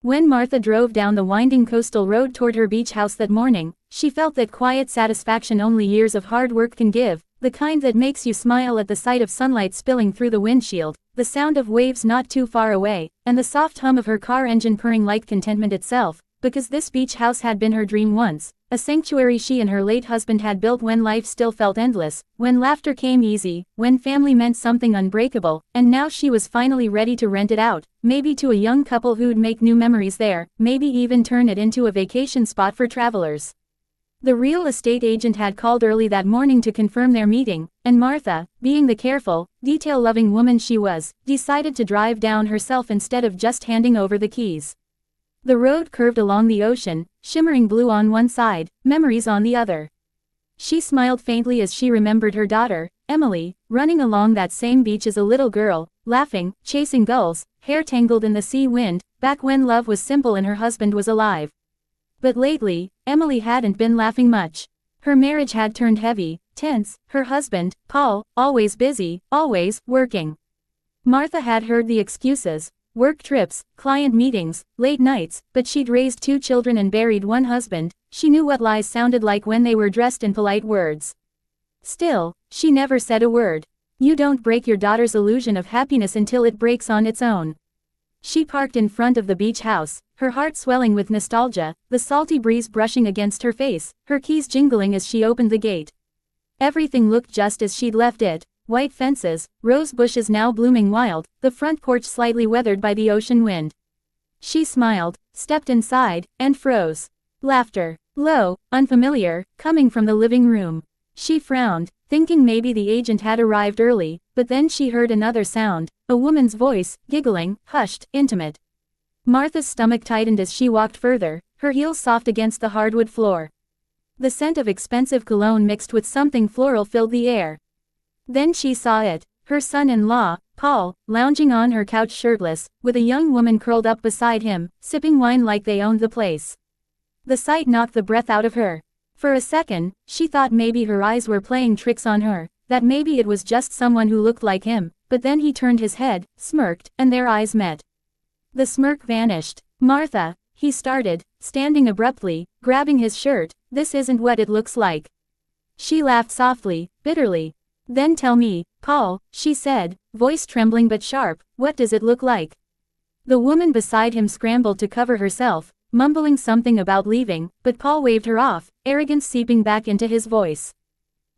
When Martha drove down the winding coastal road toward her beach house that morning, she felt that quiet satisfaction only years of hard work can give, the kind that makes you smile at the sight of sunlight spilling through the windshield, the sound of waves not too far away, and the soft hum of her car engine purring like contentment itself, because this beach house had been her dream once, a sanctuary she and her late husband had built when life still felt endless, when laughter came easy, when family meant something unbreakable, and now she was finally ready to rent it out, maybe to a young couple who'd make new memories there, maybe even turn it into a vacation spot for travelers. The real estate agent had called early that morning to confirm their meeting, and Martha, being the careful, detail-loving woman she was, decided to drive down herself instead of just handing over the keys. The road curved along the ocean, shimmering blue on one side, memories on the other. She smiled faintly as she remembered her daughter, Emily, running along that same beach as a little girl, laughing, chasing gulls, hair tangled in the sea wind, back when love was simple and her husband was alive. But lately, Emily hadn't been laughing much. Her marriage had turned heavy, tense, her husband, Paul, always busy, always working. Martha had heard the excuses. Work trips, client meetings, late nights, but she'd raised 2 children and buried 1 husband. She knew what lies sounded like when they were dressed in polite words. Still, she never said a word. You don't break your daughter's illusion of happiness until it breaks on its own. She parked in front of the beach house, her heart swelling with nostalgia, the salty breeze brushing against her face, her keys jingling as she opened the gate. Everything looked just as she'd left it. White fences, rose bushes now blooming wild, the front porch slightly weathered by the ocean wind. She smiled, stepped inside, and froze. Laughter, low, unfamiliar, coming from the living room. She frowned, thinking maybe the agent had arrived early, but then she heard another sound, a woman's voice, giggling, hushed, intimate. Martha's stomach tightened as she walked further, her heels soft against the hardwood floor. The scent of expensive cologne mixed with something floral filled the air. Then she saw it, her son-in-law, Paul, lounging on her couch shirtless, with a young woman curled up beside him, sipping wine like they owned the place. The sight knocked the breath out of her. For a second, she thought maybe her eyes were playing tricks on her, that maybe it was just someone who looked like him, but then he turned his head, smirked, and their eyes met. The smirk vanished. Martha, he started, standing abruptly, grabbing his shirt, this isn't what it looks like. She laughed softly, bitterly. Then tell me, Paul, she said, voice trembling but sharp, what does it look like? The woman beside him scrambled to cover herself, mumbling something about leaving, but Paul waved her off, arrogance seeping back into his voice.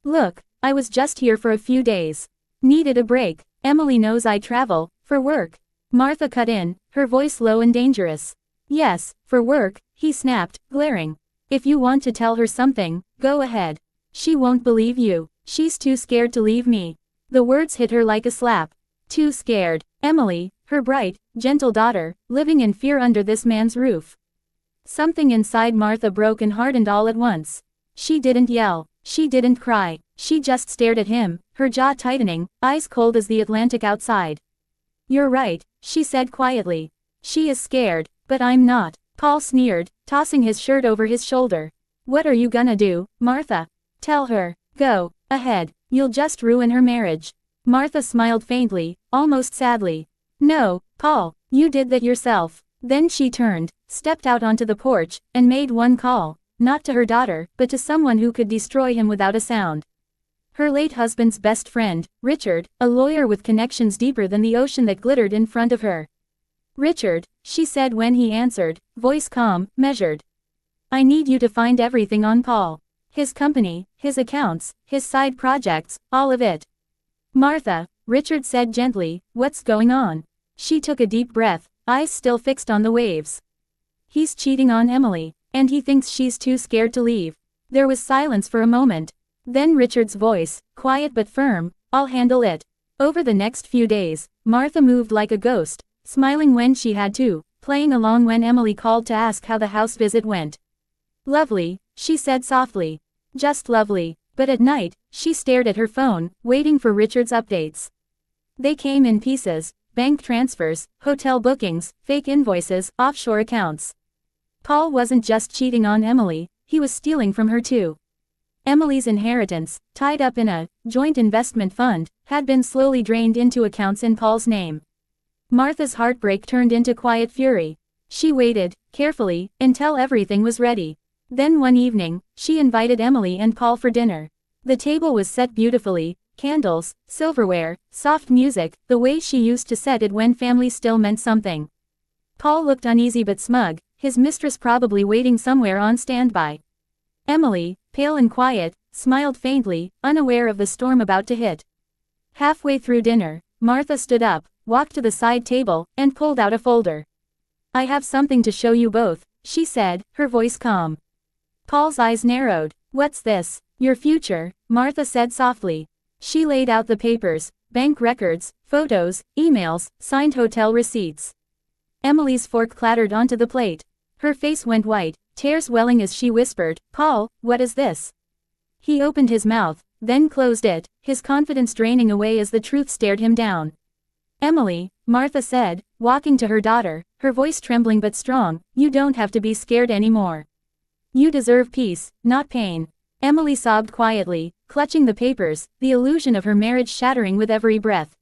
Look, I was just here for a few days. Needed a break. Emily knows I travel, for work. Martha cut in, her voice low and dangerous. Yes, for work, he snapped, glaring. If you want to tell her something, go ahead. She won't believe you. She's too scared to leave me. The words hit her like a slap. Too scared. Emily, her bright, gentle daughter, living in fear under this man's roof. Something inside Martha broke and hardened all at once. She didn't yell. She didn't cry. She just stared at him, her jaw tightening, eyes cold as the Atlantic outside. You're right, she said quietly. She is scared, but I'm not. Paul sneered, tossing his shirt over his shoulder. What are you gonna do, Martha? Tell her. Go ahead, you'll just ruin her marriage. Martha smiled faintly, almost sadly. No, Paul, you did that yourself. Then she turned, stepped out onto the porch, and made one call, not to her daughter, but to someone who could destroy him without a sound. Her late husband's best friend, Richard, a lawyer with connections deeper than the ocean that glittered in front of her. Richard, she said when he answered, voice calm, measured. I need you to find everything on Paul. His company, his accounts, his side projects, all of it. Martha, Richard said gently, what's going on? She took a deep breath, eyes still fixed on the waves. He's cheating on Emily, and he thinks she's too scared to leave. There was silence for a moment. Then Richard's voice, quiet but firm, I'll handle it. Over the next few days, Martha moved like a ghost, smiling when she had to, playing along when Emily called to ask how the house visit went. Lovely, she said softly. Just lovely. But at night, she stared at her phone, waiting for Richard's updates. They came in pieces, bank transfers, hotel bookings, fake invoices, offshore accounts. Paul wasn't just cheating on Emily, he was stealing from her too. Emily's inheritance, tied up in a joint investment fund, had been slowly drained into accounts in Paul's name. Martha's heartbreak turned into quiet fury. She waited, carefully, until everything was ready. Then one evening, she invited Emily and Paul for dinner. The table was set beautifully, candles, silverware, soft music, the way she used to set it when family still meant something. Paul looked uneasy but smug, his mistress probably waiting somewhere on standby. Emily, pale and quiet, smiled faintly, unaware of the storm about to hit. Halfway through dinner, Martha stood up, walked to the side table, and pulled out a folder. "I have something to show you both," she said, her voice calm. Paul's eyes narrowed. "What's this?" "Your future," Martha said softly. She laid out the papers, bank records, photos, emails, signed hotel receipts. Emily's fork clattered onto the plate. Her face went white, tears welling as she whispered, "Paul, what is this?" He opened his mouth, then closed it, his confidence draining away as the truth stared him down. "Emily," Martha said, walking to her daughter, her voice trembling but strong, "you don't have to be scared anymore. You deserve peace, not pain." Emily sobbed quietly, clutching the papers, the illusion of her marriage shattering with every breath.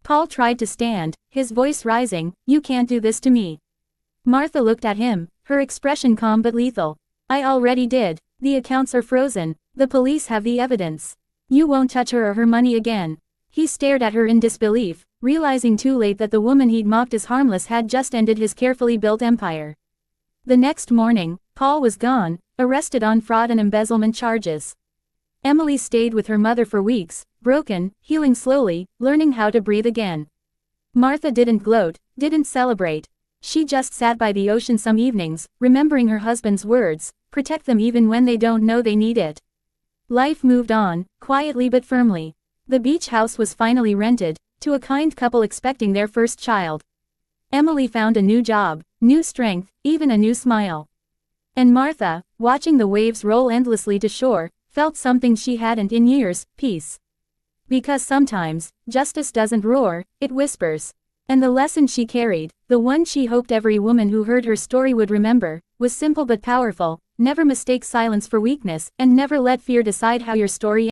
Paul tried to stand, his voice rising, "You can't do this to me." Martha looked at him, her expression calm but lethal. "I already did. The accounts are frozen. The police have the evidence. You won't touch her or her money again." He stared at her in disbelief, realizing too late that the woman he'd mocked as harmless had just ended his carefully built empire. The next morning, Paul was gone, arrested on fraud and embezzlement charges. Emily stayed with her mother for weeks, broken, healing slowly, learning how to breathe again. Martha didn't gloat, didn't celebrate. She just sat by the ocean some evenings, remembering her husband's words, "Protect them even when they don't know they need it." Life moved on, quietly but firmly. The beach house was finally rented, to a kind couple expecting their first child. Emily found a new job, new strength, even a new smile. And Martha, watching the waves roll endlessly to shore, felt something she hadn't in years, peace. Because sometimes, justice doesn't roar, it whispers. And the lesson she carried, the one she hoped every woman who heard her story would remember, was simple but powerful: never mistake silence for weakness, and never let fear decide how your story